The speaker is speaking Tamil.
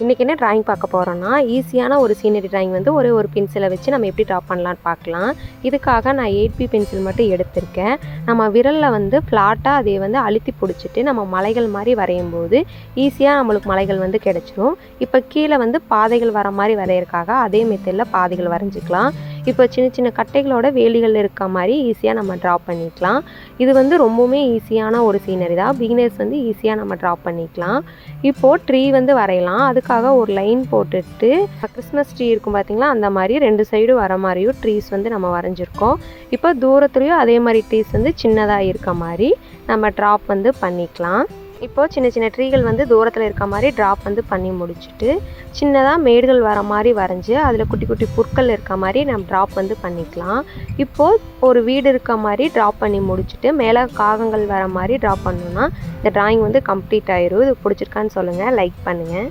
இன்றைக்கி என்ன ட்ராயிங் பார்க்க போகிறோன்னா, ஈஸியான ஒரு சீனரி ட்ராயிங் வந்து ஒரே ஒரு பென்சிலை வச்சு நம்ம எப்படி ட்ரா பண்ணலான்னு பார்க்கலாம். இதுக்காக நான் 8B பென்சில் மட்டும் எடுத்திருக்கேன். நம்ம விரலில் வந்து ஃப்ளாட்டாக அதை வந்து அழுத்தி பிடிச்சிட்டு நம்ம மலைகள் மாதிரி வரையும் போது ஈஸியாக நம்மளுக்கு மலைகள் வந்து கிடச்சிரும். இப்போ கீழே வந்து பாதைகள் வர மாதிரி வரையறதுக்காக அதே மெத்தடில் பாதைகள் வரைஞ்சிக்கலாம். இப்போ சின்ன சின்ன கட்டைகளோட வேலிகள் இருக்க மாதிரி ஈஸியாக நம்ம ட்ரா பண்ணிக்கலாம். இது வந்து ரொம்பவுமே ஈஸியான ஒரு சீனரி தான். பிகினர்ஸ் வந்து ஈஸியாக நம்ம ட்ரா பண்ணிக்கலாம். இப்போது ட்ரீ வந்து வரையலாம். அதுக்காக ஒரு லைன் போட்டுட்டு கிறிஸ்மஸ் ட்ரீ இருக்கும் பார்த்திங்களா, அந்த மாதிரி 2 சைடும் வர மாதிரியும் ட்ரீஸ் வந்து நம்ம வரைஞ்சிருக்கோம். இப்போ தூரத்துலேயும் அதே மாதிரி ட்ரீஸ் வந்து சின்னதாக இருக்க மாதிரி நம்ம ட்ராப் வந்து பண்ணிக்கலாம். இப்போது சின்ன சின்ன ட்ரீகள் வந்து தூரத்தில் இருக்க மாதிரி ட்ராப் வந்து பண்ணி முடிச்சுட்டு சின்னதாக மேடுகள் வர மாதிரி வரைஞ்சி அதில் குட்டி குட்டி புற்கள் இருக்க மாதிரி நம்ம ட்ராப் வந்து பண்ணிக்கலாம். இப்போது ஒரு வீடு இருக்க மாதிரி ட்ராப் பண்ணி முடிச்சுட்டு மேலே காகங்கள் வர மாதிரி ட்ராப் பண்ணோன்னா இந்த ட்ராயிங் வந்து கம்ப்ளீட் ஆயிரும். இது பிடிச்சிருக்கான்னு சொல்லுங்கள், லைக் பண்ணுங்கள்.